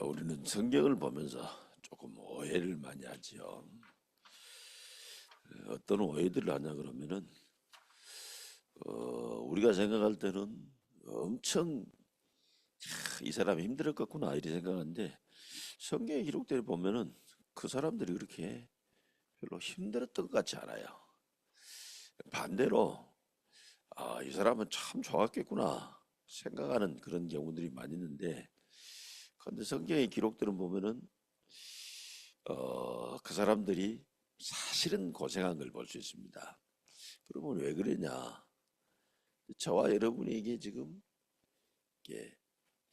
우리는 성경을 보면서 조금 오해를 많이 하지요. 어떤 오해들을 하냐 그러면은 우리가 생각할 때는 엄청 이 사람이 힘들었겠구나 이렇게 생각하는데 성경에 기록되어 보면은 그 사람들이 그렇게 별로 힘들었던 것 같지 않아요. 반대로 이 사람은 참 좋았겠구나 생각하는 그런 경우들이 많이 있는데 그런데 성경의 기록들을 보면은 그 사람들이 사실은 고생한 걸 볼 수 있습니다. 그러면 왜 그러냐? 저와 여러분에게 지금 이게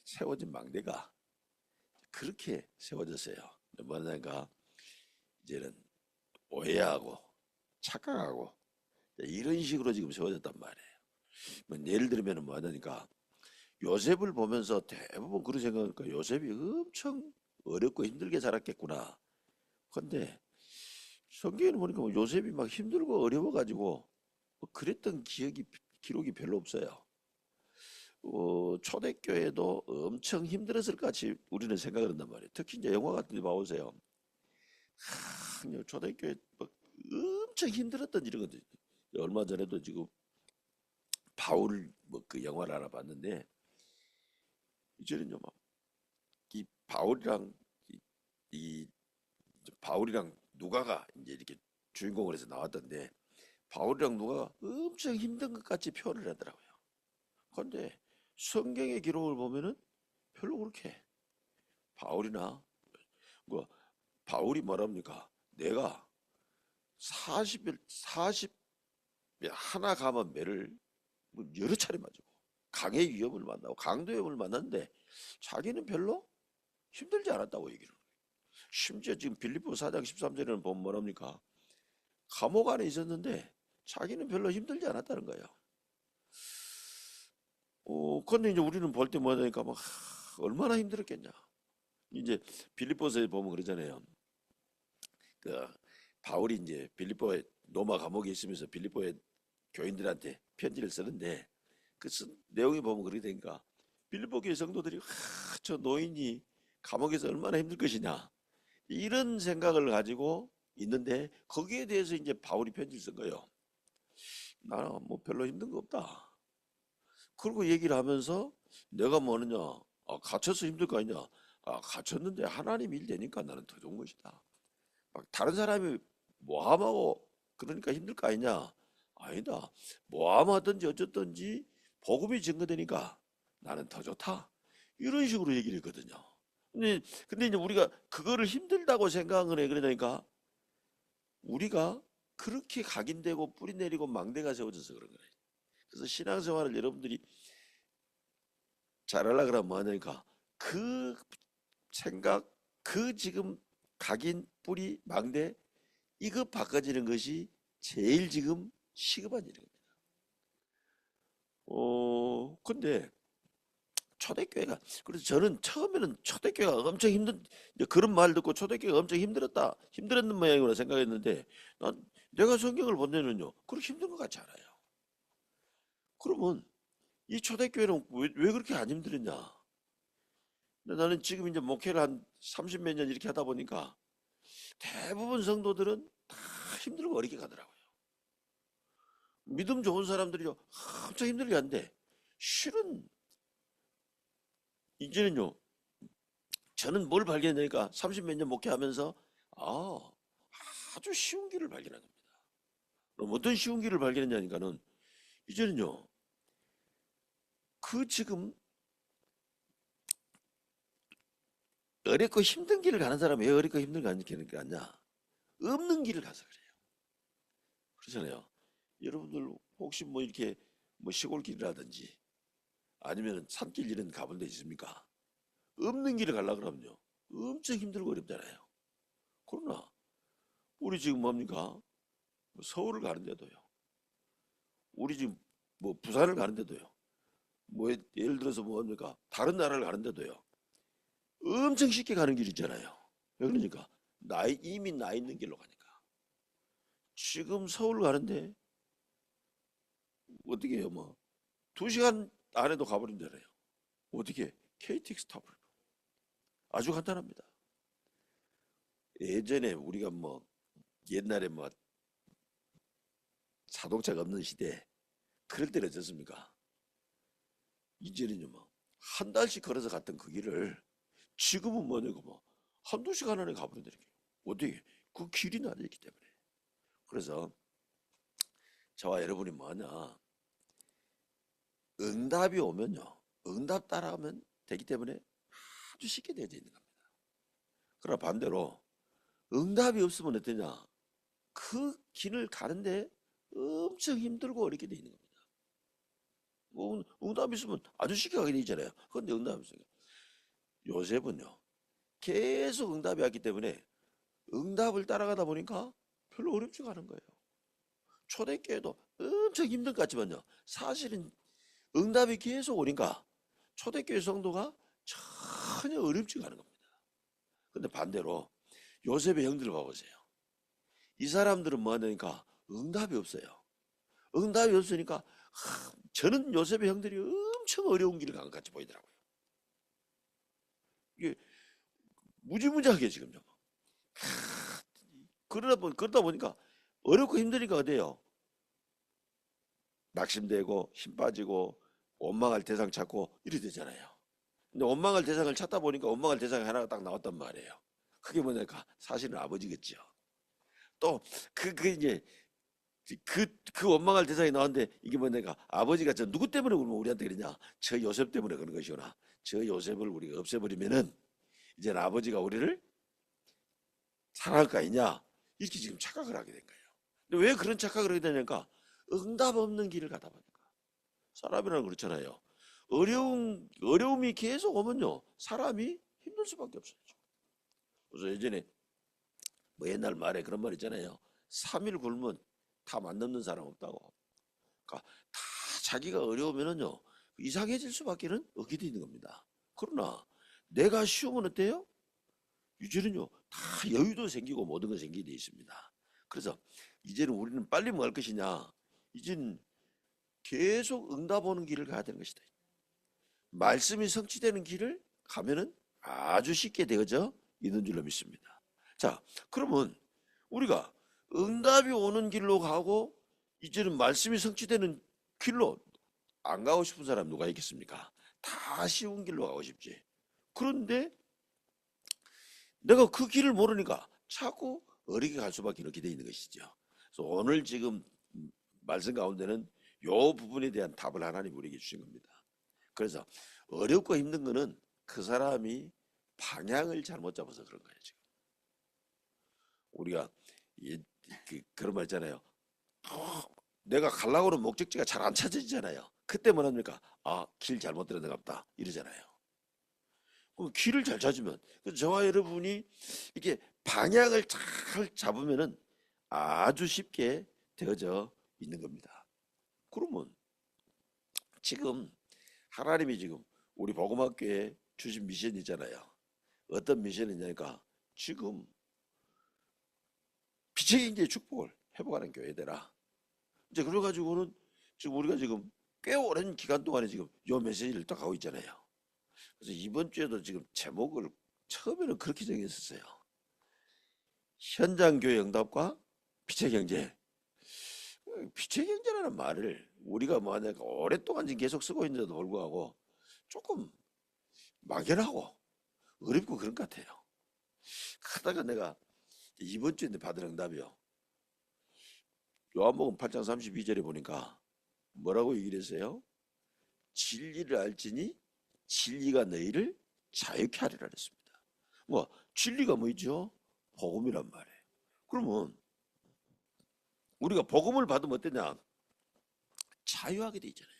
세워진 망대가 그렇게 세워졌어요. 뭐냐니까 이제는 오해하고 착각하고 이런 식으로 지금 세워졌단 말이에요. 뭐 예를 들면 뭐하냐니까 요셉을 보면서 대부분 그런 생각하니까 요셉이 엄청 어렵고 힘들게 자랐겠구나. 근데 성경에 보니까 뭐 요셉이 막 힘들고 어려워가지고 뭐 그랬던 기록이 별로 없어요. 초대교회도 엄청 힘들었을 것 같이 우리는 생각을 한단 말이에요. 특히 이제 영화 같은 데 봐보세요. 초대교회 막 엄청 힘들었던 일이거든요. 얼마 전에도 지금 바울 뭐 그 영화를 알아봤는데 이제는요 막 이 바울이랑 이 바울이랑 누가가 이제 이렇게 주인공을 해서 나왔던데 바울이랑 누가가 엄청 힘든 것 같이 표현을 하더라고요. 그런데 성경의 기록을 보면은 별로 그렇게 바울이나 뭐 바울이 뭐랍니까? 내가 40일 40 하나 가면 매를 뭐 여러 차례 맞고 강의 위협을 만나고 강도 위협을 만났는데 자기는 별로 힘들지 않았다고 얘기를 해요. 심지어 지금 빌립보 4장 13절에는 보면 뭐랍니까? 감옥 안에 있었는데 자기는 별로 힘들지 않았다는 거예요. 근데 이제 우리는 볼 때 뭐냐니까 막 얼마나 힘들었겠냐. 이제 빌립보서에 보면 그러잖아요. 그 바울이 이제 빌립보에 로마 감옥에 있으면서 빌립보의 교인들한테 편지를 쓰는데 그 내용이 보면 그렇게 되니까 빌립보 교회 성도들이 저 노인이 감옥에서 얼마나 힘들 것이냐 이런 생각을 가지고 있는데 거기에 대해서 이제 바울이 편지를 쓴 거예요. 나는 뭐 별로 힘든 거 없다. 그리고 얘기를 하면서 내가 뭐느냐 갇혀서 힘들 거 아니냐 갇혔는데 하나님 일 되니까 나는 더 좋은 것이다. 막 다른 사람이 모함하고 그러니까 힘들 거 아니냐? 아니다. 모함하든지 어쨌든지 복음이 증거되니까 나는 더 좋다. 이런 식으로 얘기를 했거든요. 근데 이제 우리가 그거를 힘들다고 생각을 해. 그러니까 우리가 그렇게 각인되고 뿌리 내리고 망대가 세워져서 그런 거예요. 그래서 신앙생활을 여러분들이 잘하려고 그러면 뭐 하냐니까 그 생각, 그 지금 각인 뿌리 망대 이거 바꿔지는 것이 제일 지금 시급한 일입니다. 근데 초대교회가 그래서 저는 처음에는 초대교회가 엄청 힘든 이제 그런 말 듣고 초대교회가 엄청 힘들었다 힘들었는 모양이구나 생각했는데 난 내가 성경을 본 데는요 그렇게 힘든 것 같지 않아요. 그러면 이 초대교회는 왜 그렇게 안 힘들었냐? 근데 나는 지금 이제 목회를 한 30 몇 년 이렇게 하다 보니까 대부분 성도들은 다 힘들고 어렵게 가더라고요. 믿음 좋은 사람들이요 엄청 힘들게 하는데 실은 이제는요 저는 뭘 발견하니까 30 몇 년 목회하면서 아 아주 쉬운 길을 발견한 겁니다. 그럼 어떤 쉬운 길을 발견했냐니까는 이제는요 그 지금 어렵고 힘든 길을 가는 사람이 왜 어렵고 힘든 길을 가냐 없는 길을 가서 그래요. 그렇잖아요. 여러분들 혹시 뭐 이렇게 뭐 시골길이라든지 아니면 산길 이런 가본 데 있습니까? 없는 길을 가려고 그러면요 엄청 힘들고 어렵잖아요. 그러나 우리 지금 뭡니까? 뭐 서울을 가는데도요. 우리 지금 뭐 부산을 가는데도요. 뭐 예를 들어서 뭡니까? 다른 나라를 가는데도요. 엄청 쉽게 가는 길 있잖아요. 왜 그러니까 이미 나 있는 길로 가니까. 지금 서울 가는데 어떻게 해요? 뭐 2시간 안에도 가버린잖아요. 어떻게 KTX 타버려. 아주 간단합니다. 예전에 우리가 뭐 옛날에 뭐 자동차가 없는 시대 그럴 때는 어떻습니까? 이제는요 뭐 한 달씩 걸어서 갔던 그 길을 지금은 뭐냐고 뭐 한두 시간 안에 가버린다는 게 어떻게 그 길이 나뉘기 때문에. 그래서 저와 여러분이 뭐하냐, 응답이 오면요 응답 따라하면 되기 때문에 아주 쉽게 되어져 있는 겁니다. 그러나 반대로 응답이 없으면 어떠냐, 그 길을 가는데 엄청 힘들고 어렵게 돼 있는 겁니다. 뭐 응답이 있으면 아주 쉽게 가게 돼 있잖아요. 그런데 응답이 없어요. 요셉은요 계속 응답이 왔기 때문에 응답을 따라가다 보니까 별로 어렵지가 않은 거예요. 초대교회도 엄청 힘든 것 같지만요 사실은 응답이 계속 오니까 초대교회 성도가 전혀 어렵지가 않은 겁니다. 근데 반대로 요셉의 형들을 봐보세요. 이 사람들은 뭐 하니까 응답이 없어요. 응답이 없으니까 저는 요셉의 형들이 엄청 어려운 길을 간 것 같이 보이더라고요. 이게 무지무지하게 지금요. 그러다 보니까 어렵고 힘드니까 어때요? 낙심되고 힘 빠지고 원망할 대상 찾고 이래 되잖아요. 근데 원망할 대상을 찾다 보니까 원망할 대상이 하나가 딱 나왔단 말이에요. 그게 뭐냐니까 사실은 아버지겠죠. 또 이제 그 원망할 대상이 나왔는데 이게 뭐냐니까 아버지가 저 누구 때문에 그러면 우리한테 그러냐? 저 요셉 때문에 그런 것이구나. 저 요셉을 우리가 없애버리면은 이제는 아버지가 우리를 사랑할 거 아니냐? 이렇게 지금 착각을 하게 된 거예요. 근데 왜 그런 착각을 하게 되냐니까 응답 없는 길을 가다 보니까. 사람이라는 그렇잖아요. 어려움이 계속 오면요 사람이 힘들 수밖에 없어요. 그래서 예전에 뭐 옛날 말에 그런 말 있잖아요. 3일 굶으면 다 안 넘는 사람 없다고. 그러니까 다 자기가 어려우면은요 이상해질 수밖에는 없게 돼 있는 겁니다. 그러나 내가 쉬우면 어때요? 이제는요 다 여유도 생기고 모든 것이 생기게 돼 있습니다. 그래서 이제는 우리는 빨리 뭐 할 것이냐, 이제는 계속 응답 오는 길을 가야 되는 것이다. 말씀이 성취되는 길을 가면은 아주 쉽게 되어져 있는 줄로 믿습니다. 자, 그러면 우리가 응답이 오는 길로 가고 이제는 말씀이 성취되는 길로 안 가고 싶은 사람 누가 있겠습니까? 다 쉬운 길로 가고 싶지. 그런데 내가 그 길을 모르니까 자꾸 어리게 갈 수밖에 없게 돼 있는 것이죠. 그래서 오늘 지금 말씀 가운데는 요 부분에 대한 답을 하나님 우리에게 주신 겁니다. 그래서 어렵고 힘든 거는 그 사람이 방향을 잘못 잡아서 그런 거예요. 지금 우리가 그런 말 있잖아요. 내가 가려고 하는 목적지가 잘 안 찾아지잖아요. 그때 뭐합니까? 아, 길 잘못 들어간 것 같다 이러잖아요. 그럼 길을 잘 찾으면 저와 여러분이 이렇게 방향을 잘 잡으면은 아주 쉽게 되어져 있는 겁니다. 그러면 지금 하나님이 지금 우리 복음학교에 주신 미션이 있잖아요. 어떤 미션이냐니까 지금 빛의 경제의 축복을 회복하는 교회되라. 이제 그래가지고는 지금 우리가 지금 꽤 오랜 기간 동안에 지금 요 메시지를 딱 하고 있잖아요. 그래서 이번 주에도 지금 제목을 처음에는 그렇게 정했었어요. 현장 교회 응답과 빛의 경제. 빛의 경제라는 말을 우리가 뭐 하냐니까 오랫동안 지금 계속 쓰고 있는데도 불구하고 조금 막연하고 어렵고 그런 것 같아요. 하다가 내가 이번 주에 받은 응답이요. 요한복음 8장 32절에 보니까 뭐라고 얘기를 했어요? 진리를 알지니 진리가 너희를 자유케 하리라 그랬습니다. 뭐 진리가 뭐죠? 복음이란 말이에요. 그러면 우리가 복음을 받으면 어떠냐? 자유하게 돼 있잖아요.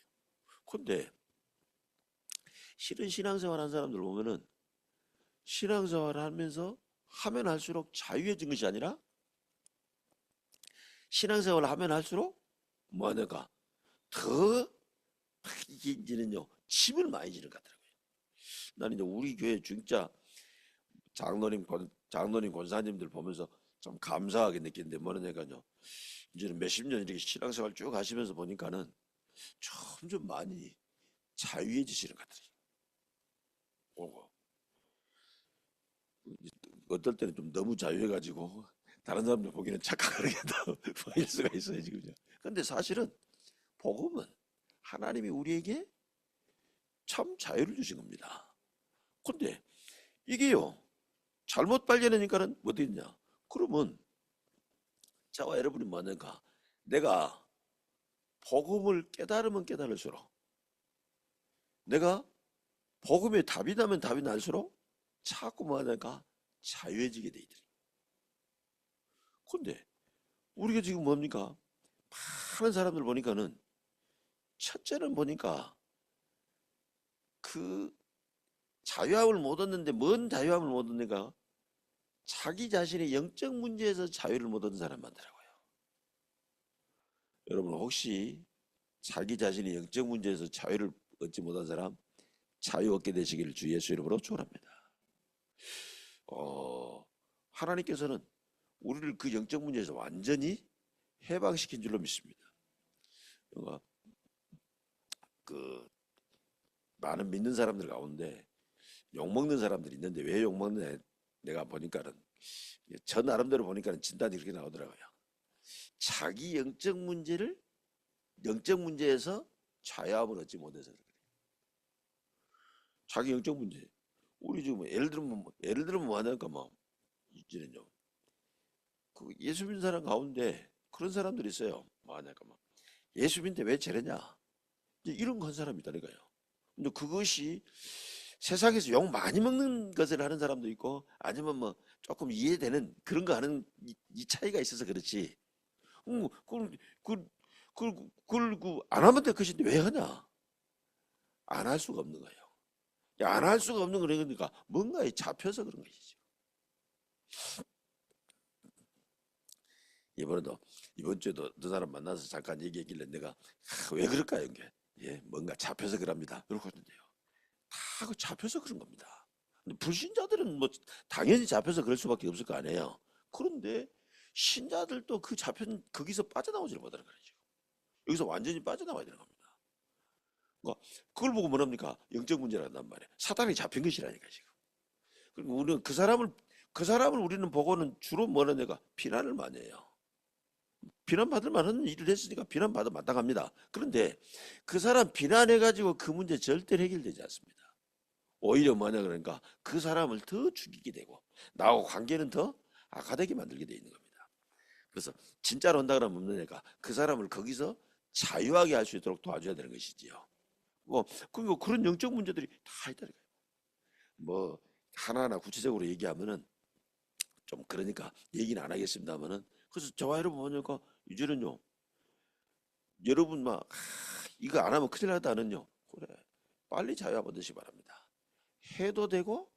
근데 실은 신앙생활 한 사람들 보면은 신앙생활을 하면서 하면 할수록 자유해진 것이 아니라 신앙생활을 하면 할수록 뭐 하냐가 더 이게 이제는요 침을 많이 지는 것 같더라고요. 나는 이제 우리 교회 진짜 장로님 권사님들 보면서 좀 감사하게 느끼는데 뭐냐니까요. 이제는 몇십 년 이렇게 신앙생활 쭉 하시면서 보니까는 점점 많이 자유해지시는 것 같아요. 오고. 어떨 때는 좀 너무 자유해가지고 다른 사람들 보기에는 착각하게 보일 수가 있어요, 지금요. 근데 사실은 복음은 하나님이 우리에게 참 자유를 주신 겁니다. 근데 이게요, 잘못 발견하니까는 뭐 되겠냐? 그러면 저와 여러분이 뭐하는가? 내가 복음을 깨달으면 깨달을수록, 내가 복음에 답이 나면 답이 날수록 자꾸 뭐하는가? 자유해지게 돼 있더라. 근데 우리가 지금 뭡니까? 많은 사람들 보니까는 첫째는 보니까 그 자유함을 못 얻는데, 뭔 자유함을 못 얻는가? 자기 자신의 영적 문제에서 자유를 못 얻는 사람 많더라고요. 여러분 혹시 자기 자신의 영적 문제에서 자유를 얻지 못한 사람 자유 얻게 되시기를 주 예수 이름으로 축원합니다. 하나님께서는 우리를 그 영적 문제에서 완전히 해방시킨 줄로 믿습니다. 그러니까 그 많은 믿는 사람들 가운데 욕먹는 사람들이 있는데, 왜 욕먹느냐, 내가 보니까는 저 나름대로 보니까는 진단이 그렇게 나오더라고요. 자기 영적 문제에서 자유함을 얻지 못해서 그래요. 자기 영적 문제. 우리 지금 예를 들면 뭐 하냐니까, 뭐 이제는요, 그 예수 믿는 사람 가운데 그런 사람들이 있어요. 뭐 하냐니까, 막 예수 믿는데 왜 저러냐, 이제 이런 거 한 사람이 있다니까요. 근데 그것이 세상에서 욕 많이 먹는 것을 하는 사람도 있고, 아니면 뭐 조금 이해되는 그런 거 하는 이 차이가 있어서 그렇지. 그걸 안 하면 될 것인데 왜 하냐? 안 할 수가 없는 거예요. 안 할 수가 없는 거니까 뭔가에 잡혀서 그런 것이죠. 이번 주에도 어떤 사람 만나서 잠깐 얘기했길래 내가 왜 그럴까요, 이게? 예, 뭔가 잡혀서 그럽니다. 그러고 있는데요. 다 그 잡혀서 그런 겁니다. 근데 불신자들은 뭐 당연히 잡혀서 그럴 수밖에 없을 거 아니에요. 그런데 신자들도 그 잡힌 거기서 빠져나오지를 못하는 거죠. 여기서 완전히 빠져나와야 되는 겁니다. 그러니까 그걸 보고 뭐랍니까? 영적 문제라 한단 말이에요. 사단이 잡힌 것이라니까 지금. 그리고 우리는 그 사람을 우리는 보고는 주로 뭐는 내가 비난을 많이 해요. 비난받을 만한 일을 했으니까 비난받아 마땅합니다. 그런데 그 사람 비난해가지고 그 문제 절대 해결되지 않습니다. 오히려 뭐냐, 그러니까 그 사람을 더 죽이게 되고 나하고 관계는 더 악화되게 만들게 돼 있는 겁니다. 그래서 진짜로 한다 그러면 뭐냐니까 그 사람을 거기서 자유하게 할 수 있도록 도와줘야 되는 것이지요. 그리고 그런 영적 문제들이 다 있다니까요. 뭐 하나하나 구체적으로 얘기하면은 좀 그러니까 얘기는 안 하겠습니다만은, 그래서 저와 여러분 보니까 이제는요, 여러분 막 이거 안 하면 큰일 났다는요, 그래, 빨리 자유 받으시기 바랍니다. 해도 되고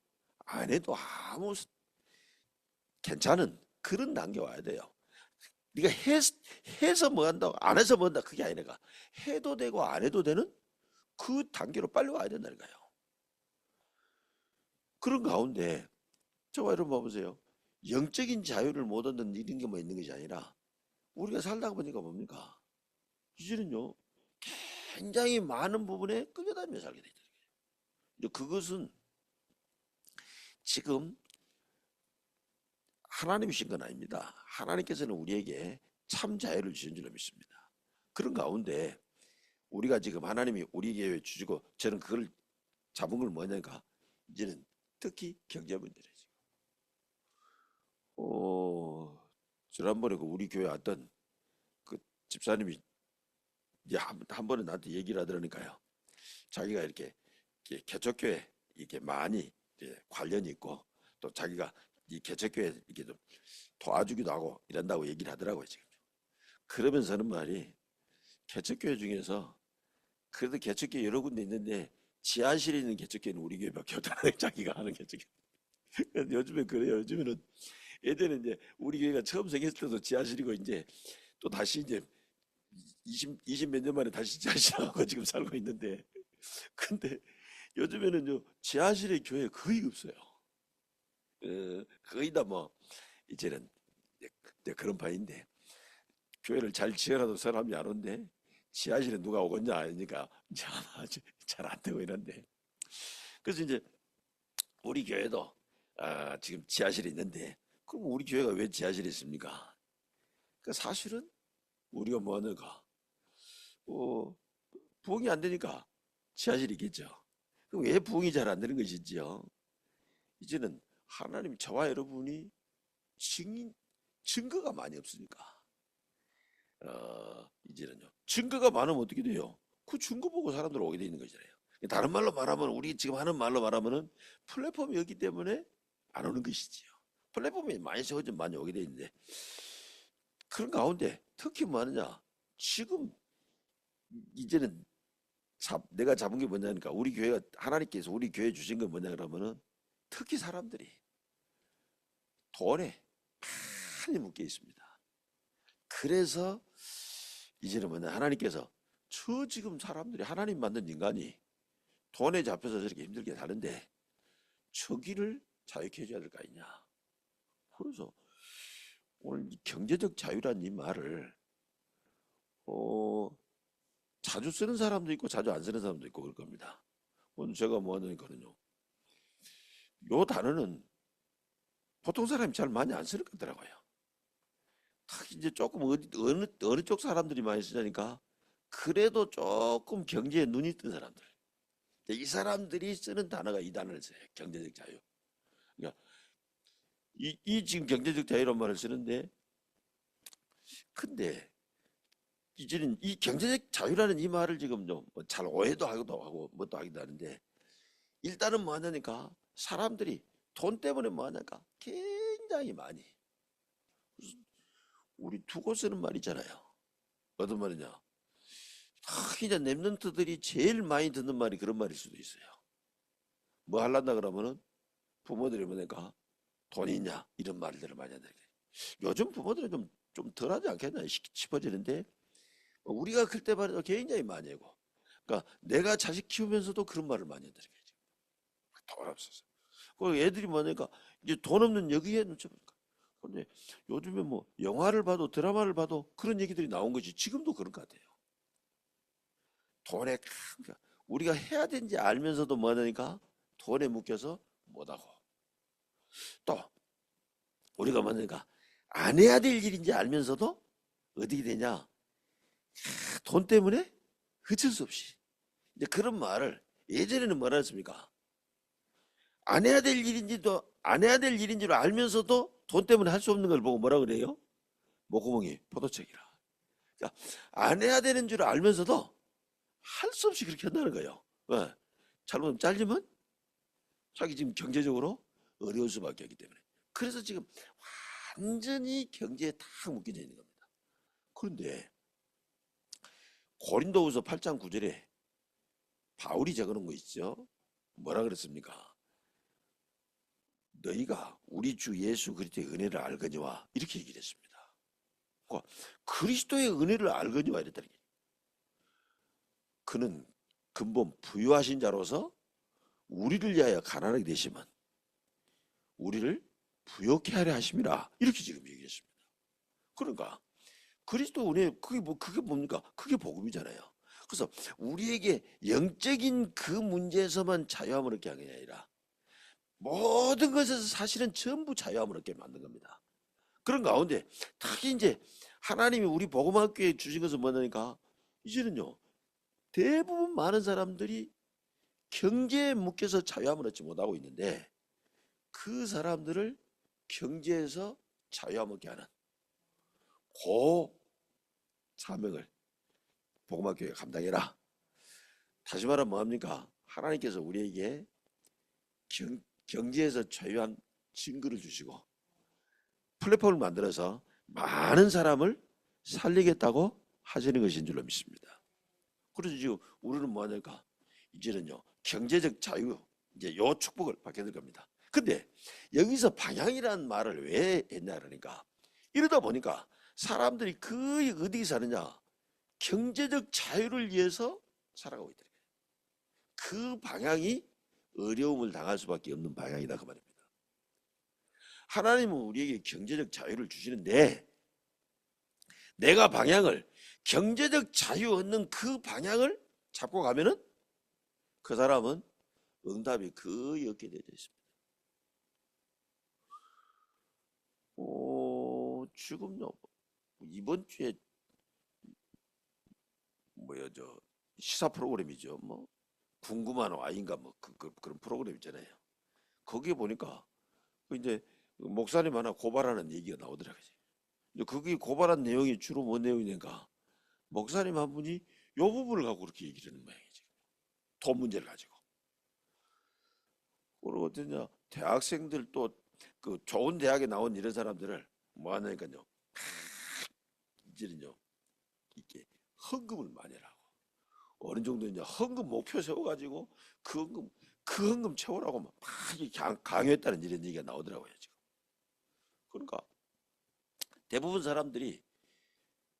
안 해도 아무 괜찮은 그런 단계 와야 돼요. 네가 해서 뭐 한다고 안 해서 뭐 한다 그게 아니라, 해도 되고 안 해도 되는 그 단계로 빨리 와야 된다니까요. 그런 가운데 저와 여러분 봐보세요. 영적인 자유를 못 얻는 이런 게 뭐 있는 것이 아니라, 우리가 살다 보니까 뭡니까? 이제는요, 굉장히 많은 부분에 끌려다니며 살게 되죠. 근데 그것은 지금 하나님이 주신 건 아닙니다. 하나님께서는 우리에게 참 자유를 주신 줄로 믿습니다. 그런 가운데 우리가 지금 하나님이 우리에게 주시고, 저는 그걸 잡은 걸 뭐냐니까, 이제는 특히 경제 문제죠. 지난번에 그 우리 교회 왔던 그 집사님이 이제 한 번에 나한테 얘기를 하더라니까요. 자기가 이렇게 개척교회 이렇게 많이 이제 관련이 있고, 또 자기가 이 개척교회 이렇게 좀 도와주기도 하고 이런다고 얘기를 하더라고요, 지금. 그러면서는 말이, 개척교회 중에서 그래도 개척교회 여러 군데 있는데 지하실에 있는 개척교회는 우리 교회밖에 없다는 자기가 하는 개척교회. 요즘에 그래요. 요즘에는 예전에 이제 우리 교회가 처음 생겼을 때도 지하실이고, 이제 또 다시 이제 20 몇 년 만에 다시 지하실하고 지금 살고 있는데, 근데 요즘에는요, 지하실에 교회 거의 없어요. 거의 다 뭐 이제는 이제 그런 바인데, 교회를 잘 지어놔도 사람이 안 온대. 지하실에 누가 오겠냐 하니까 잘 안 되고 이런데. 그래서 이제 우리 교회도 지금 지하실에 있는데 그럼 우리 교회가 왜 지하실에 있습니까? 그 사실은 우리가 뭐 하는가? 어, 부흥이 안 되니까 지하실이 있겠죠. 그럼 왜 부흥이 잘 안 되는 것이지요? 이제는 하나님 저와 여러분이 증인 증거가 많이 없으니까 이제는요 증거가 많으면 어떻게 돼요? 그 증거 보고 사람들 오게 돼 있는 거잖아요. 다른 말로 말하면 우리 지금 하는 말로 말하면은 플랫폼이 없기 때문에 안 오는 것이지요. 플랫폼이 많이 세워지면 많이 오게 돼 있는데 그런 가운데 특히 뭐 하느냐 지금 이제는 내가 잡은 게 뭐냐니까 우리 교회가 하나님께서 우리 교회 주신 건 뭐냐 그러면은 특히 사람들이 돈에 많이 묶여 있습니다. 그래서 이제는 뭐냐 하나님께서 저 지금 사람들이 하나님 만든 인간이 돈에 잡혀서 저렇게 힘들게 사는데 저기를 자유케 해줘야 될 거 아니냐. 그래서 오늘 이 경제적 자유란 이 말을 어, 자주 쓰는 사람도 있고 자주 안 쓰는 사람도 있고 그럴 겁니다. 오늘 제가 뭐 하니까는요. 요 단어는 보통 사람이 잘 많이 안 쓰는 것 같더라고요. 특히 이제 조금 어느 쪽 사람들이 많이 쓰자니까 그래도 조금 경제에 눈이 뜬 사람들. 이 사람들이 쓰는 단어가 이 단어를 써요. 경제적 자유. 그러니까 이 지금 경제적 자유란 말을 쓰는데 근데 이제는 이 경제적 자유라는 이 말을 지금 좀 잘 오해도 하고 뭐도 하기도 하는데 일단은 뭐 하냐니까 사람들이 돈 때문에 뭐 하냐니까 굉장히 많이 우리 두고 쓰는 말이잖아요. 어떤 말이냐? 이제 랩런트들이 제일 많이 듣는 말이 그런 말일 수도 있어요. 뭐 할란다 그러면은 부모들이 뭐니까 돈 있냐 이런 말들을 많이 한다. 요즘 부모들은 좀 덜하지 않겠나 싶어지는데 우리가 클 때만 해도 굉장히 많이 하고 그러니까 내가 자식 키우면서도 그런 말을 많이 한다는 거죠. 돈 없어서. 그 애들이 뭐니까 이제 돈 없는 여기에 눈치 보니까. 근데 요즘에 뭐 영화를 봐도 드라마를 봐도 그런 얘기들이 나온 거지. 지금도 그런 것 같아요. 돈에 그러니까 우리가 해야 되는지 알면서도 뭐 하니까 돈에 묶여서 못하고 또 우리가 뭐니까 안 해야 될 일인지 알면서도 어떻게 되냐 돈 때문에 어쩔 수 없이 이제 그런 말을 예전에는 뭐라 했습니까? 안 해야 될 일인지도 안 해야 될 일인 줄 알면서도 돈 때문에 할 수 없는 걸 보고 뭐라 그래요? 목구멍이 포도청이라. 그러니까 안 해야 되는 줄 알면서도 할 수 없이 그렇게 한다는 거예요. 왜? 잘못하면 잘리면 자기 지금 경제적으로 어려울 수밖에 없기 때문에. 그래서 지금 완전히 경제에 탁 묶여져 있는 겁니다. 그런데 고린도후서 8장 9절에 바울이 적어놓은 거 있죠. 뭐라 그랬습니까? 너희가 우리 주 예수 그리스도의 은혜를 알거니와 이렇게 얘기를 했습니다. 그러니까 그리스도의 은혜를 알거니와 이랬다는 게 그는 근본 부유하신 자로서 우리를 위하여 가난하게 되시면 우리를 부욕해 하려 하심이라 이렇게 지금 얘기했습니다. 그러니까 그리스도 은혜 그게 뭡니까? 그게 복음이잖아요. 그래서 우리에게 영적인 그 문제에서만 자유함을 얻게 하는 게 아니라 모든 것에서 사실은 전부 자유함을 얻게 만든 겁니다. 그런 가운데 특히 이제 하나님이 우리 복음학교에 주신 것은 뭐냐니까 이제는요 대부분 많은 사람들이 경제에 묶여서 자유함을 얻지 못하고 있는데 그 사람들을 경제에서 자유함을 얻게 하는 그 사명을 복음학교에 감당해라. 다시 말하면 뭐합니까? 하나님께서 우리에게 경제에서 자유한 증거를 주시고 플랫폼을 만들어서 많은 사람을 살리겠다고 하시는 것인 줄로 믿습니다. 그래서 지금 우리는 뭐하니까 이제는요 경제적 자유 이제 요 축복을 받게 될 겁니다. 근데 여기서 방향이라는 말을 왜 했냐 그러니까 이러다 보니까 사람들이 거의 어디 사느냐 경제적 자유를 위해서 살아가고 있더라고요. 그 방향이 어려움을 당할 수밖에 없는 방향이다 그 말입니다. 하나님은 우리에게 경제적 자유를 주시는데 내가 방향을 경제적 자유 얻는 그 방향을 잡고 가면은 그 사람은 응답이 거의 없게 되어 있습니다. 지금요 이번 주에 뭐야 저 시사 프로그램이죠. 뭐 궁금한 와인가 뭐 그런 프로그램 있잖아요. 거기에 보니까 그 이제 목사님 하나 고발하는 얘기가 나오더라고요. 근데 거기 고발한 내용이 주로 뭔 내용이냐니까 목사님 한 분이 요 부분을 갖고 그렇게 얘기를 하는 모양이지. 돈 문제를 가지고. 그리고 어떠냐 대학생들 또 그 좋은 대학에 나온 이런 사람들을 뭐 하냐니까요. 이제는요 이게 헌금을 많이 하라고. 어느 정도냐 헌금 목표 세워가지고 그 헌금 채우라고 막 이렇게 강요했다는 이런 얘기가 나오더라고요 지금. 그러니까 대부분 사람들이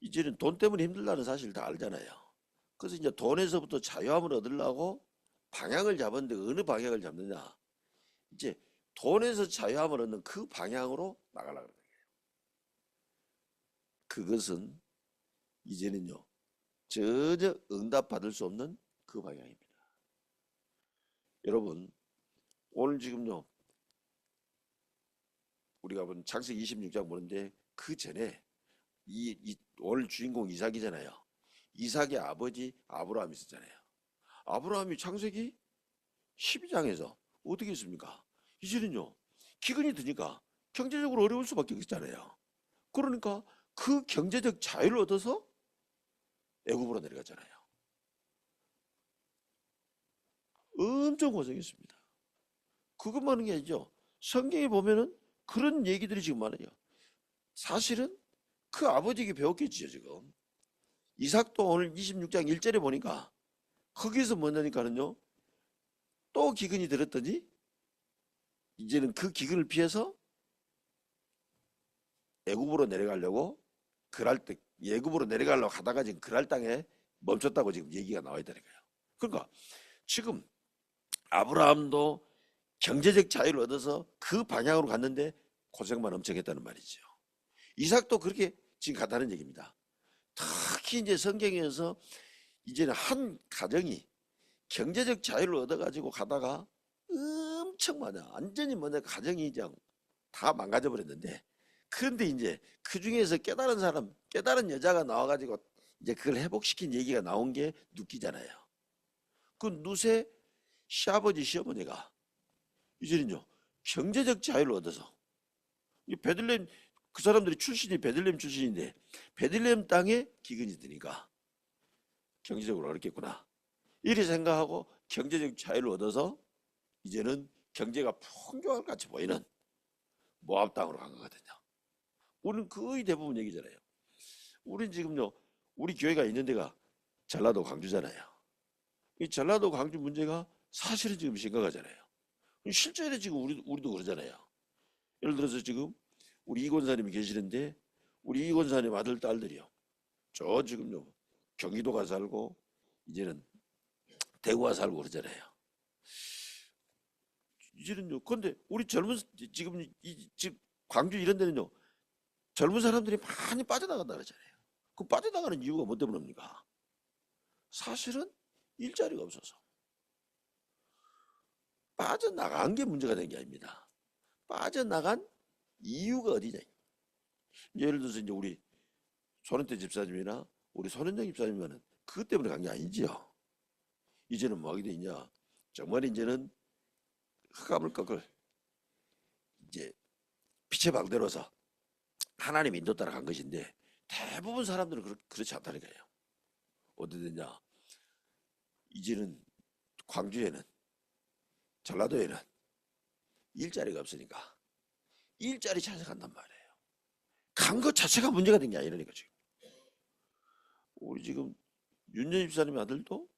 이제는 돈 때문에 힘들다는 사실을 다 알잖아요. 그래서 이제 돈에서부터 자유함을 얻으려고 방향을 잡았는데 어느 방향을 잡느냐? 이제 돈에서 자유함을 얻는 그 방향으로 나가려고 그러는 거예요. 그것은 이제는요 전혀 응답받을 수 없는 그 방향입니다. 여러분 오늘 지금요 우리가 본 창세기 26장 보는데 그 전에 오늘 주인공 이삭이잖아요. 이삭의 아버지 아브라함이 있었잖아요. 아브라함이 창세기 12장에서 어떻게 했습니까? 이제는요 기근이 드니까 경제적으로 어려울 수밖에 없잖아요. 그러니까 그 경제적 자유를 얻어서 애굽으로 내려갔잖아요. 엄청 고생했습니다. 그것만은 게 아니죠. 성경에 보면은 그런 얘기들이 지금 많아요. 사실은 그 아버지에게 배웠겠지요 지금. 이삭도 오늘 26장 1절에 보니까 거기서 뭐냐니까는요 또 기근이 들었더니 이제는 그 기근을 피해서 애굽으로 내려가려고 애굽으로 내려가려고 하다가 지금 그랄 땅에 멈췄다고 지금 얘기가 나와 있다니까요. 그러니까 지금 아브라함도 경제적 자유를 얻어서 그 방향으로 갔는데 고생만 엄청 했다는 말이죠. 이삭도 그렇게 지금 갔다는 얘기입니다. 특히 이제 성경에서 이제는 한 가정이 경제적 자유를 얻어가지고 가다가 엄청 완전히 가정이 그냥 다 망가져 버렸는데 그런데 이제 그 중에서 깨달은 여자가 나와가지고 이제 그걸 회복시킨 얘기가 나온 게 룻기잖아요. 그 룻의 시아버지 시어머니가 이제는요 경제적 자유를 얻어서 이 베들레헴 그 사람들이 출신이 베들레헴 출신인데 베들레헴 땅에 기근이 드니까 경제적으로 어렵겠구나 이렇게 생각하고 경제적 자유를 얻어서 이제는 경제가 풍족할 같이 보이는 모압 땅으로 간 거거든요. 우리는 거의 대부분 얘기잖아요. 우리는 지금요 우리 교회가 있는 데가 전라도 광주잖아요. 이 전라도 광주 문제가 사실은 지금 심각하잖아요. 실제로 지금 우리도 그러잖아요. 예를 들어서 지금 우리 이 권사님이 계시는데 우리 이 권사님 아들 딸들이요. 저 지금요 경기도가 살고 이제는 대구가 살고 그러잖아요. 이제는요. 그런데 우리 지금 광주 이런 데는요. 젊은 사람들이 많이 빠져나간다 그러잖아요. 그 빠져나가는 이유가 뭐 때문입니까? 사실은 일자리가 없어서. 빠져나간 게 문제가 된 게 아닙니다. 빠져나간 이유가 어디냐. 예를 들어서 이제 우리 손은태 집사님이나 우리 손은정 집사님은 그것 때문에 간 게 아니지요. 이제는 뭐 하게 돼 있냐. 정말 이제는 흑암을 꺾을 이제 빛의 방대로서 하나님 인도 따라 간 것인데 대부분 사람들은 그렇지 않다는 거예요. 어떻게 되냐. 이제는 광주에는 전라도에는 일자리가 없으니까 일자리 찾아간단 말이에요. 간 것 자체가 문제가 된 게 아니라니까 지금. 우리 지금 윤여 집사님 아들도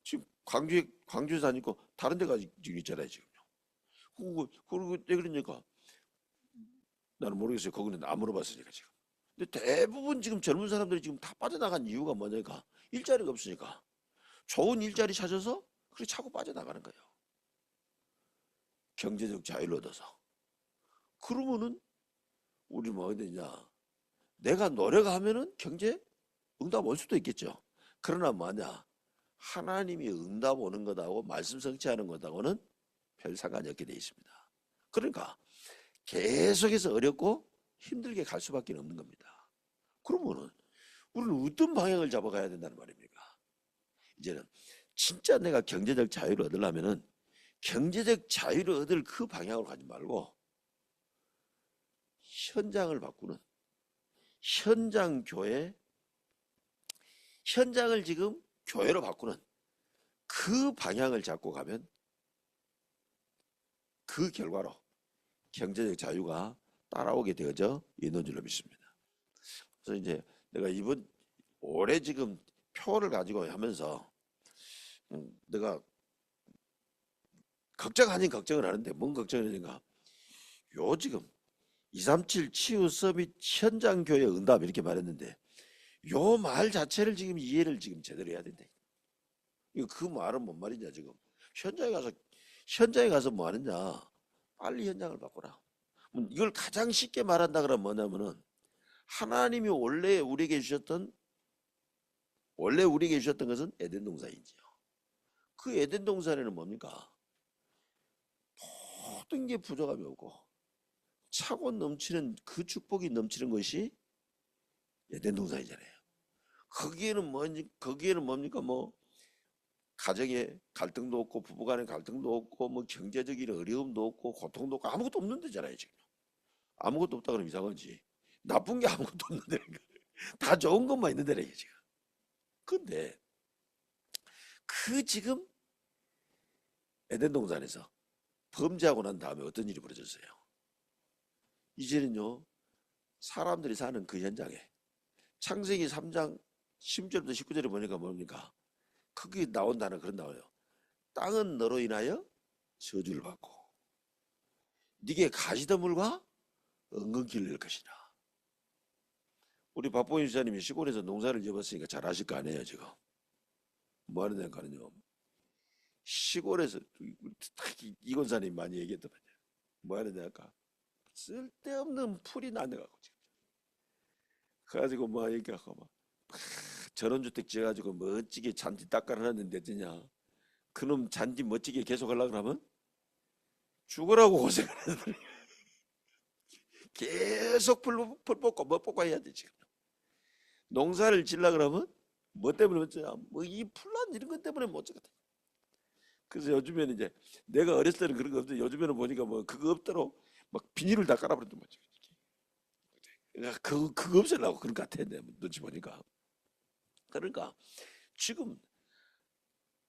지금 광주에 사니까 다른 데가 지금 있잖아요 지금요. 그리고 왜 그러니까 나는 모르겠어요. 거기는 안 물어봤으니까 지금. 근데 대부분 지금 젊은 사람들이 지금 다 빠져나간 이유가 뭐냐니까 일자리가 없으니까 좋은 일자리 찾아서 그렇게 차고 빠져나가는 거예요. 경제적 자유를 얻어서. 그러면은 우리 뭐 해야 되냐. 내가 노력하면은 경제 응답 올 수도 있겠죠. 그러나 뭐냐. 하나님이 응답 오는 것하고 말씀 성취하는 것하고는 별 상관이 없게 되어 있습니다. 그러니까 계속해서 어렵고 힘들게 갈 수밖에 없는 겁니다. 그러면은 우리는 어떤 방향을 잡아가야 된다는 말입니까? 이제는 진짜 내가 경제적 자유를 얻으려면은 경제적 자유를 얻을 그 방향으로 가지 말고 현장을 바꾸는 현장 교회, 현장을 지금 교회로 바꾸는 그 방향을 잡고 가면 그 결과로 경제적 자유가 따라오게 되어져 있는 줄로 믿습니다. 그래서 이제 내가 이번 올해 지금 표를 가지고 하면서 내가 걱정 아닌 걱정을 하는데 뭔 걱정을 하는가? 요 지금 237 치유 서밋 현장 교회 응답 이렇게 말했는데 요 말 자체를 지금 이해를 지금 제대로 해야 된다. 이거 그 말은 뭔 말이냐 지금 현장에 가서 뭐 하느냐? 빨리 현장을 바꾸라. 이걸 가장 쉽게 말한다 그러면 뭐냐면은 하나님이 원래 우리에게 주셨던 것은 에덴 동산이지요. 그 에덴 동산에는 뭡니까? 모든 게 부족함이 없고 차고 넘치는 그 축복이 넘치는 것이 에덴 동산이잖아요. 거기에는 뭡니까? 뭐 가정에 갈등도 없고 부부간의 갈등도 없고 뭐 경제적인 어려움도 없고 고통도 없고 아무것도 없는 데잖아요. 지금 아무것도 없다 그러면 이상하지. 나쁜 게 아무것도 없는 데니까 다 좋은 것만 있는 데래 지금. 근데 그 지금 에덴 동산에서 범죄하고 난 다음에 어떤 일이 벌어졌어요? 이제는요 사람들이 사는 그 현장에 창세기 3장 10절부터 19절에 보니까 뭡니까? 거기 나온 단어 그런 나와요. 땅은 너로 인하여 저주를 받고 네게 가시덤불과 은근길을 낼 것이다. 우리 박보인 지사님이 시골에서 농사를 지었으니까 잘 아실 거 아니에요 지금. 뭐 하느냐니까요. 시골에서 특히 이건사님 많이 얘기했단 말이야. 뭐 하느냐니까 쓸데없는 풀이 나내가고 지금. 그래가지고 뭐 얘기하고 막 전원주택 지어가지고 멋지게 잔디 딱 깔아놨는데 어쩌냐. 그놈 잔디 멋지게 계속 하려고 그러면 죽으라고 고생을 하더니 계속 풀 뽑고 뭐 뽑고 해야 돼 지금. 농사를 지으려고 그러면 뭐 때문에 어쩌냐. 뭐 이 풀란 이런 것 때문에 못 지거든. 그래서 요즘에는 이제 내가 어렸을 때는 그런 거 없는데 요즘에는 보니까 뭐 그거 없도록 막 비닐을 다 깔아버렸단 말이지. 그러니까 그거 없애려고 그런 것 같아. 눈치 보니까. 그러니까 지금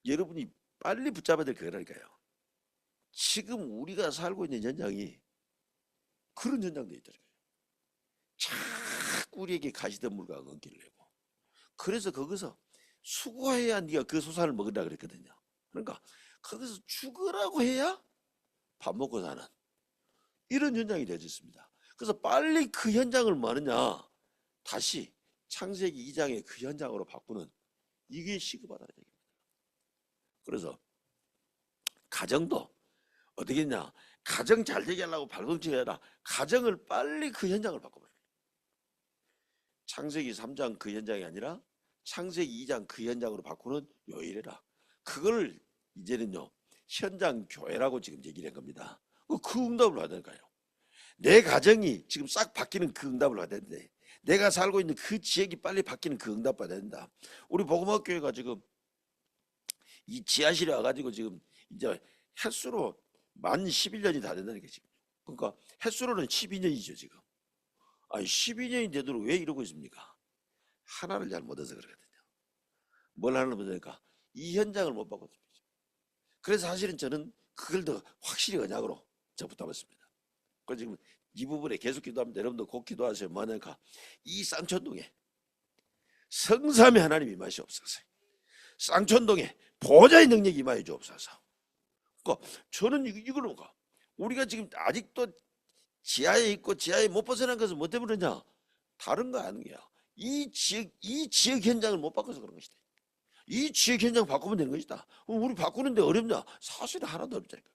여러분이 빨리 붙잡아야 될 그거라니까요. 지금 우리가 살고 있는 현장이 그런 현장도 있더라고요. 자꾸 우리에게 가시덤불과 엉기를 내고 그래서 거기서 수고해야 네가 그 소산을 먹으라 그랬거든요. 그러니까 거기서 죽으라고 해야 밥 먹고 사는 이런 현장이 되어졌습니다. 그래서 빨리 그 현장을 뭐 하느냐 다시 창세기 2장의 그 현장으로 바꾸는 이게 시급하다는 얘기입니다. 그래서 가정도 어떻게 했냐 가정 잘 되게 하려고 발버둥치게 해라. 가정을 빨리 그 현장을 바꿔버려요. 창세기 3장 그 현장이 아니라 창세기 2장 그 현장으로 바꾸는 요일이라. 그걸 이제는요 현장 교회라고 지금 얘기를 한 겁니다. 그 응답을 받으니까요. 내 가정이 지금 싹 바뀌는 그 응답을 받아야 되는데 내가 살고 있는 그 지역이 빨리 바뀌는 그 응답 받아야 된다. 우리 복음학교회가 지금 이 지하실에 와가지고 지금 이제 횟수로 만 11년이 다 된다는 게 지금. 그러니까 횟수로는 12년이죠 지금. 아니 12년이 되도록 왜 이러고 있습니까? 하나를 잘 못해서 그러거든요. 뭘 하는 거니까 이 현장을 못 바꿨습니다. 그래서 사실은 저는 그걸 더 확실히 언약으로 저 붙잡았습니다. 그래서 지금 이 부분에 계속 기도합니다. 여러분도 꼭 기도하세요. 뭐냐니까 이 쌍촌동에 성삼의 하나님 임하시옵소서. 쌍촌동에 보좌의 능력이 임하여 주옵소서. 그러니까 저는 이거는 우리가 지금 아직도 지하에 있고 지하에 못 벗어난 것은 뭐 때문에 그러냐? 다른 거 아니에요. 이 지역 현장을 못 바꿔서 그런 것이다. 이 지역 현장 바꾸면 되는 것이다. 우리 바꾸는데 어렵냐? 사실은 하나도 어렵다니까.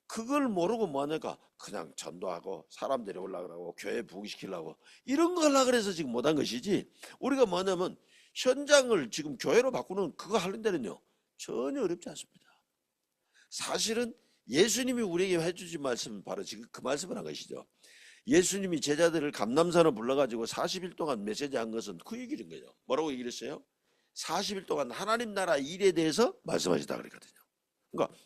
그걸 모르고 뭐하니까 그냥 전도하고 사람 데려오려고 교회 부흥시키려고 이런 거 하려고 그래서 지금 못한 것이지. 우리가 뭐냐면 현장을 지금 교회로 바꾸는 그거 하는 데는요 전혀 어렵지 않습니다. 사실은 예수님이 우리에게 해주신 말씀은 바로 지금 그 말씀을 한 것이죠. 예수님이 제자들을 감람산을 불러가지고 40일 동안 메시지한 것은 그 얘기인 거예요. 뭐라고 얘기를 했어요? 40일 동안 하나님 나라 일에 대해서 말씀하시다 그랬거든요. 그러니까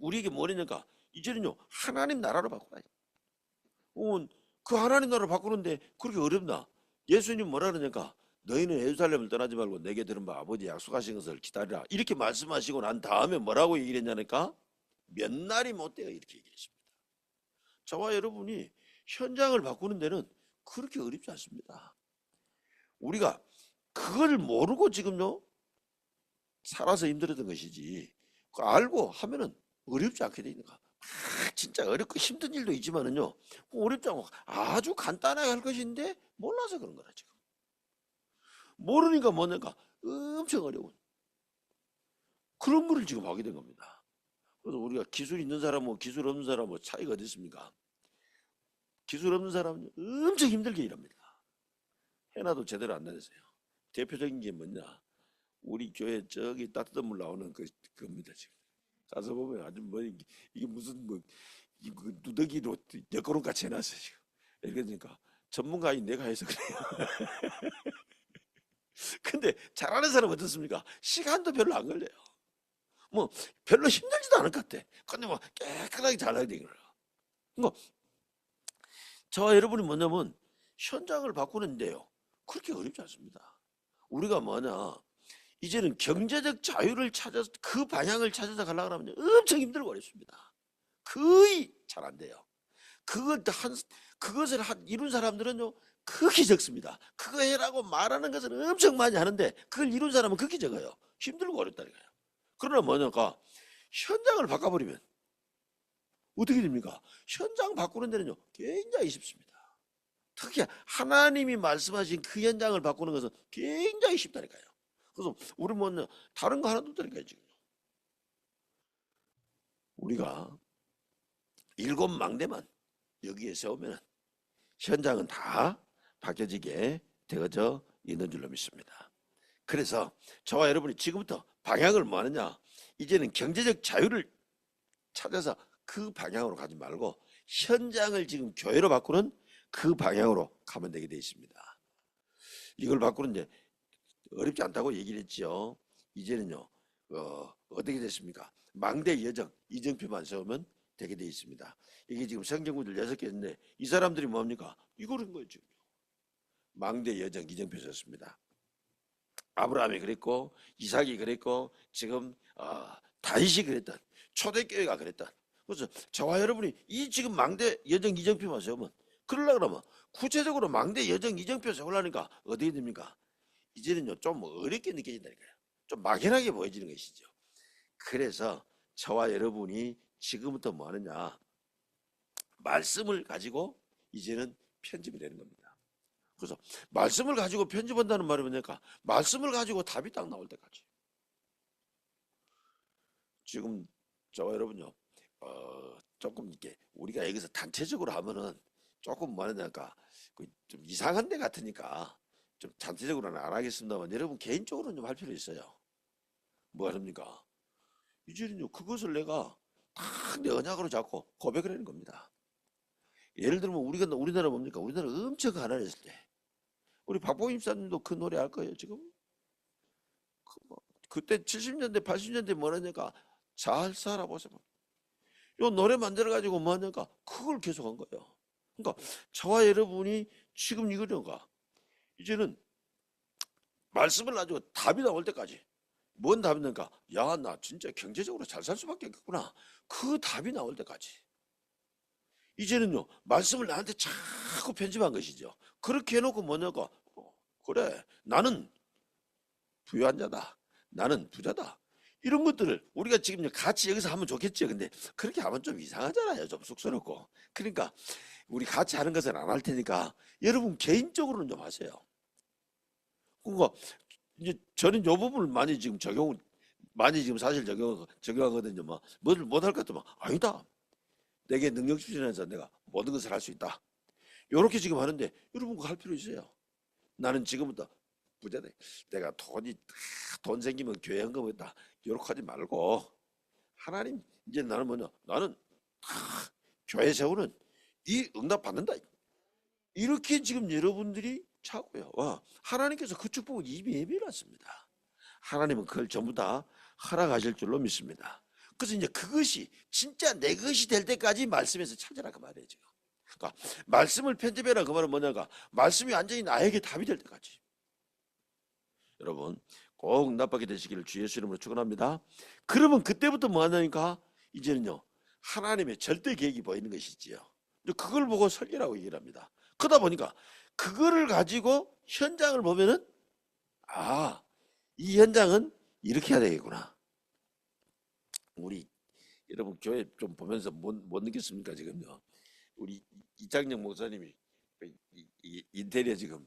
우리에게 뭐냐니까 이제는요 하나님 나라로 바꾸라. 그 하나님 나라로 바꾸는데 그렇게 어렵나? 예수님 뭐라 그러니까 너희는 예루살렘을 떠나지 말고 내게 들은 바 아버지 약속하신 것을 기다리라. 이렇게 말씀하시고 난 다음에 뭐라고 얘기를 했냐니까 몇 날이 못 돼요. 이렇게 얘기했습니다. 저와 여러분이 현장을 바꾸는 데는 그렇게 어렵지 않습니다. 우리가 그걸 모르고 지금요 살아서 힘들었던 것이지 그거 알고 하면은 어렵지 않게 되는 거야. 진짜 어렵고 힘든 일도 있지만은요 어렵지 않고 아주 간단하게 할 것인데 몰라서 그런 거라. 지금 모르니까 뭐니까 엄청 어려운 그런 거를 지금 하게 된 겁니다. 그래서 우리가 기술 있는 사람하고 기술 없는 사람하고 차이가 어디 있습니까? 기술 없는 사람은 엄청 힘들게 일합니다. 해놔도 제대로 안 나서요. 대표적인 게 뭐냐? 우리 교회 저기 따뜻한 물 나오는 그겁니다. 지금 가서 보면 아주 뭐 이게 무슨 뭐 이거 누더기로 여거론 같이 해놨어요. 지금 그러니까 전문가인 내가 해서 그래요. 근데 잘하는 사람은 어떻습니까? 시간도 별로 안 걸려요. 뭐 별로 힘들지도 않을 것 같아. 근데 뭐 깨끗하게 잘 해야 되는 거야. 그러니까 저와 여러분이 뭐냐면 현장을 바꾸는데요. 그렇게 어렵지 않습니다. 우리가 뭐냐 이제는 경제적 자유를 찾아서 그 방향을 찾아서 가려고 하면 엄청 힘들고 어렵습니다. 거의 잘 안 돼요. 그것을 이룬 사람들은요 극히 적습니다. 그거 해라고 말하는 것은 엄청 많이 하는데 그걸 이룬 사람은 극히 적어요. 힘들고 어렵다니까요. 그러나 뭐냐까 현장을 바꿔버리면 어떻게 됩니까? 현장 바꾸는 데는요 굉장히 쉽습니다. 특히 하나님이 말씀하신 그 현장을 바꾸는 것은 굉장히 쉽다니까요. 그래서 우리 뭐냐 다른 거 하나도 없다니까요. 지금 우리가 7망대만 여기에 세우면 현장은 다 바뀌어지게 되어져 있는 줄로 믿습니다. 그래서 저와 여러분이 지금부터 방향을 뭐 하느냐 이제는 경제적 자유를 찾아서 그 방향으로 가지 말고 현장을 지금 교회로 바꾸는 그 방향으로 가면 되게 되어 있습니다. 이걸 바꾸는 이제 어렵지 않다고 얘기를 했죠. 이제는요 어떻게 됐습니까? 망대 여정 이정표만 세우면 되게 되어 있습니다. 이게 지금 성경구절 6개인데 이 사람들이 뭡니까? 이거는 거예요. 지금 망대 여정 이정표 썼습니다. 아브라함이 그랬고 이삭이 그랬고 지금 다윗이 그랬던 초대교회가 그랬던 그래서 저와 여러분이 이 지금 망대 여정 이정표만 세우면 그러려고 그러면 구체적으로 망대 여정 이정표 세우려니까 어떻게 됩니까? 이제는요 좀 어렵게 느껴진다니까요. 좀 막연하게 보여지는 것이죠. 그래서 저와 여러분이 지금부터 뭐 하느냐 말씀을 가지고 이제는 편집이 되는 겁니다. 그래서 말씀을 가지고 편집한다는 말이 뭐냐니까 말씀을 가지고 답이 딱 나올 때까지. 지금 저와 여러분요 조금 이렇게 우리가 여기서 단체적으로 하면은 조금 뭐 하느냐니까 좀 이상한 데 같으니까 좀 단체적으로는 안 하겠습니다만 여러분 개인적으로는 좀 할 필요 있어요. 뭐 합니까? 이제는요 그것을 내가 딱 내 언약으로 잡고 고백을 하는 겁니다. 예를 들면 우리나라 뭡니까? 우리나라 엄청 가난했을 때 우리 박보임 집사님도 그 노래 알 거예요. 지금 그때 70년대 80년대 뭐라니까 잘 살아보세요. 요 노래 만들어 가지고 뭐하니까 그걸 계속한 거예요. 그러니까 저와 여러분이 지금 이거니까 이제는 말씀을 가지고 답이 나올 때까지 뭔 답이 나니까 야 나 진짜 경제적으로 잘 살 수밖에 없겠구나 그 답이 나올 때까지 이제는요 말씀을 나한테 자꾸 편집한 것이죠. 그렇게 해놓고 뭐냐고 그래 나는 부유한 자다 나는 부자다 이런 것들을 우리가 지금 같이 여기서 하면 좋겠죠. 근데 그렇게 하면 좀 이상하잖아요. 좀 쑥스럽고. 그러니까 우리 같이 하는 것은 안 할 테니까 여러분 개인적으로는 좀 하세요. 그러니까 이제 저는 이 부분을 많이 지금 많이 지금 사실 적용하거든요. 뭘 못할 것 같으면 아니다. 내게 능력 주시면서 내가 모든 것을 할 수 있다. 이렇게 지금 하는데 여러분 그거 할 필요 있어요. 나는 지금부터 부자다. 내가 돈 생기면 교회 헌금 있다. 이렇게 하지 말고 하나님 이제 나는 뭐냐? 나는 교회 세우는 이 응답 받는다. 이렇게 지금 여러분들이 차고요. 와, 하나님께서 그 축복을 이미 예비해놨습니다. 하나님은 그걸 전부 다 허락하실 줄로 믿습니다. 그래서 이제 그것이 진짜 내 것이 될 때까지 말씀에서 찾으라 그 말이에요. 지금. 그러니까 말씀을 편집해라 그 말은 뭐냐가 말씀이 완전히 나에게 답이 될 때까지. 여러분 꼭 응답받게 되시기를 주 예수 이름으로 축원합니다. 그러면 그때부터 뭐 하냐니까 이제는요 하나님의 절대 계획이 보이는 것이지요. 그걸 보고 설계라고 얘기를 합니다. 그러다 보니까 그거를 가지고 현장을 보면은 아, 이 현장은 이렇게 해야 되겠구나. 우리 여러분 교회 좀 보면서 못 느꼈습니까 지금요? 우리 이장영 목사님이 인테리어 지금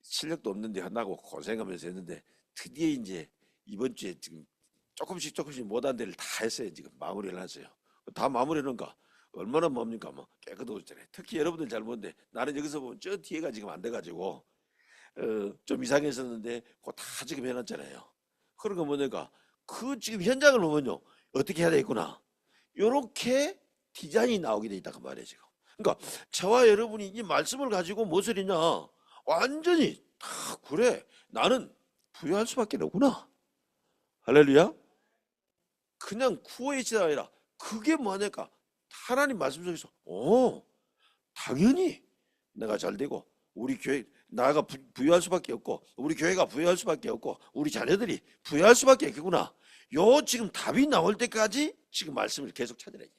실력도 없는데 한다고 고생하면서 했는데 드디어 이제 이번 주에 지금 조금씩 못한 데를 다 했어요. 지금 마무리를 했어요. 다 마무리하는가 얼마나 뭡니까 뭐 깨끗하잖아요. 특히 여러분들 잘 보는데 나는 여기서 보면 저 뒤에가 지금 안 돼가지고 좀 이상했었는데 그거 다 지금 해놨잖아요. 그런 거 뭐냐가 그 지금 현장을 보면요 어떻게 해야 되겠구나 요렇게 디자인이 나오게 돼 있다 그 말이에요 지금. 그러니까 저와 여러분이 이 말씀을 가지고 무엇을 했냐 완전히 다 그래 나는 부여할 수밖에 없구나. 할렐루야. 그냥 구호의 시대가 아니라 그게 뭐냐니까 하나님 말씀 속에서 당연히 내가 잘 되고 우리 교회 나가 부여할 수밖에 없고 우리 교회가 부여할 수밖에 없고 우리 자녀들이 부여할 수밖에 없겠구나. 요 지금 답이 나올 때까지 지금 말씀을 계속 찾으래요.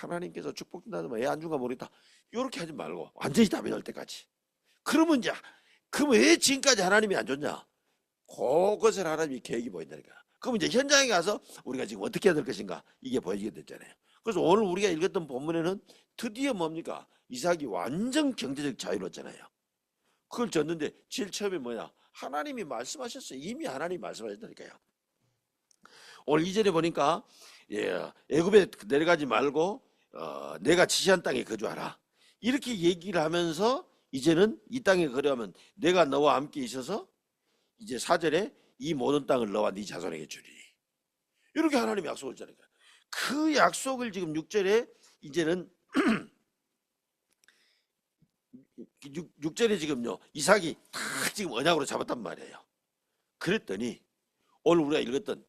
하나님께서 축복 준다면 애 안 준가 모르겠다. 요렇게 하지 말고 완전히 답이 나올 때까지. 그러면 이제 그럼 왜 지금까지 하나님이 안 줬냐? 그것을 하나님이 계획이 보인다니까. 그럼 이제 현장에 가서 우리가 지금 어떻게 해야 될 것인가 이게 보이게 됐잖아요. 그래서 오늘 우리가 읽었던 본문에는 드디어 뭡니까? 이삭이 완전 경제적 자유를 얻잖아요. 그걸 줬는데 제일 처음에 뭐냐? 하나님이 말씀하셨어요. 이미 하나님이 말씀하셨다니까요. 오늘 2절에 보니까 애굽에 내려가지 말고 내가 지시한 땅에 거주하라. 이렇게 얘기를 하면서 이제는 이 땅에 거주하면 내가 너와 함께 있어서 이제 4절에 이 모든 땅을 너와 네 자손에게 주리니. 이렇게 하나님이 약속을 했잖아요. 그 약속을 지금 6절에 이제는 6절에 지금요 이삭이 다 지금 언약으로 잡았단 말이에요. 그랬더니 오늘 우리가 읽었던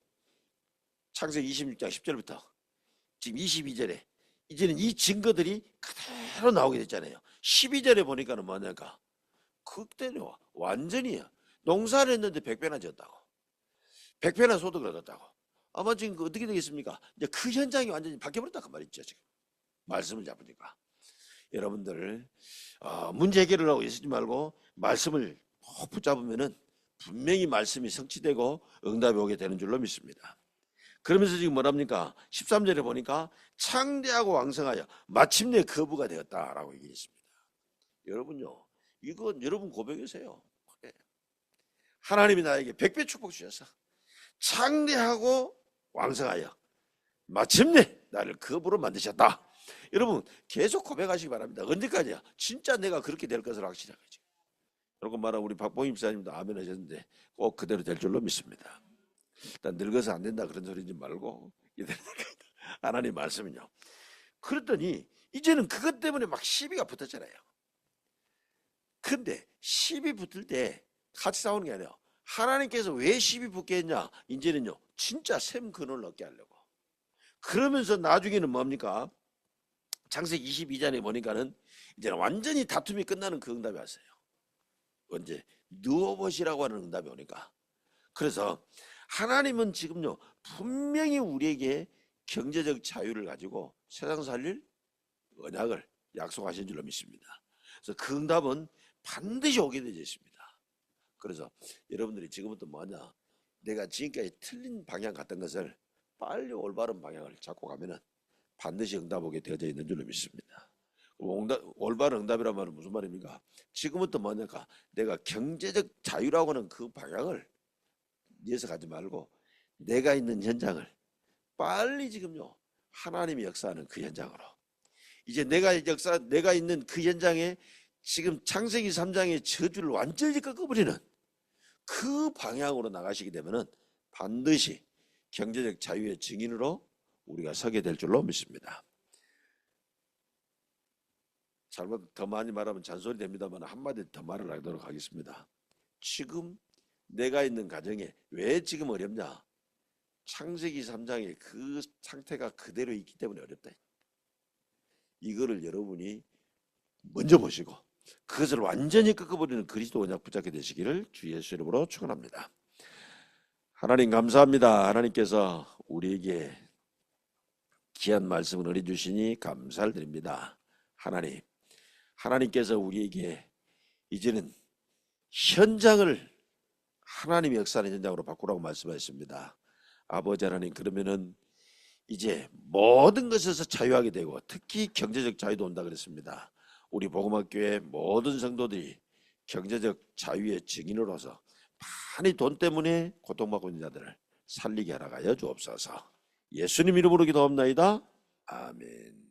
창세기 26장 10절부터 지금 22절에 이제는 이 증거들이 그대로 나오게 됐잖아요. 12절에 보니까는 뭐냐니까 그때는 완전히 농사를 했는데 100배나 지었다고 100배나 소득을 얻었다고. 아마 지금 어떻게 되겠습니까? 이제 그 현장이 완전히 바뀌어버렸단 말이죠. 지금 말씀을 잡으니까 여러분들 문제 해결을 하고 있지 말고 말씀을 꼭 붙잡으면은 분명히 말씀이 성취되고 응답이 오게 되는 줄로 믿습니다. 그러면서 지금 뭐랍니까? 13절에 보니까 창대하고 왕성하여 마침내 거부가 되었다라고 얘기했습니다. 여러분요, 이건 여러분 고백이세요. 하나님이 나에게 100배 축복 주셔서 창대하고 왕성하여 마침내 나를 거부로 만드셨다. 여러분 계속 고백하시기 바랍니다. 언제까지야? 진짜 내가 그렇게 될 것을 확신하고 있죠. 여러분 말하면 우리 박봉임 집사님도 아멘 하셨는데 꼭 그대로 될 줄로 믿습니다. 일단 늙어서 안 된다 그런 소리지 말고 하나님 말씀은요. 그랬더니 이제는 그것 때문에 막 시비가 붙었잖아요. 근데 시비 붙을 때 같이 싸우는 게 아니라 하나님께서 왜 시비 붙게 했냐? 이제는요 진짜 샘 근원을 얻게 하려고. 그러면서 나중에는 뭡니까? 창세기 22장에 보니까는 이제는 완전히 다툼이 끝나는 그 응답이 왔어요. 언제? 누워보시라고 하는 응답이 오니까. 그래서 하나님은 지금요 분명히 우리에게 경제적 자유를 가지고 세상 살릴 언약을 약속하신 줄로 믿습니다. 그래서 그 응답은 반드시 오게 되어 있습니다. 그래서 여러분들이 지금부터 뭐하냐? 내가 지금까지 틀린 방향 갔던 것을 빨리 올바른 방향을 잡고 가면은 반드시 응답 오게 되어져 있는 줄로 믿습니다. 올바른 응답이란 말은 무슨 말입니까? 지금부터 뭐냐까 내가 경제적 자유라고 하는 그 방향을 이어서 가지 말고 내가 있는 현장을 빨리 지금요 하나님이 역사하는 그 현장으로 이제 내가 있는 그 현장에 지금 창세기 3장의 저주를 완전히 꺾어버리는 그 방향으로 나가시게 되면은 반드시 경제적 자유의 증인으로 우리가 서게 될 줄로 믿습니다. 잘못 더 많이 말하면 잔소리 됩니다만 한마디 더 말을 하도록 하겠습니다. 지금 내가 있는 가정에 왜 지금 어렵냐? 창세기 3장에 그 상태가 그대로 있기 때문에 어렵다. 이거를 여러분이 먼저 보시고 그것을 완전히 꺾어버리는 그리스도 언약 붙잡게 되시기를 주 예수 이름으로 축원합니다. 하나님 감사합니다. 하나님께서 우리에게 귀한 말씀을 은혜 주시니 감사를 드립니다. 하나님께서 우리에게 이제는 현장을 하나님의 역사하는 현장으로 바꾸라고 말씀하셨습니다. 아버지 하나님, 그러면은 이제 모든 것에서 자유하게 되고 특히 경제적 자유도 온다 그랬습니다. 우리 복음학교의 모든 성도들이 경제적 자유의 증인으로서 많이 돈 때문에 고통받고 있는 자들을 살리게 하라 하여 주옵소서. 예수님 이름으로 기도합나이다. 아멘.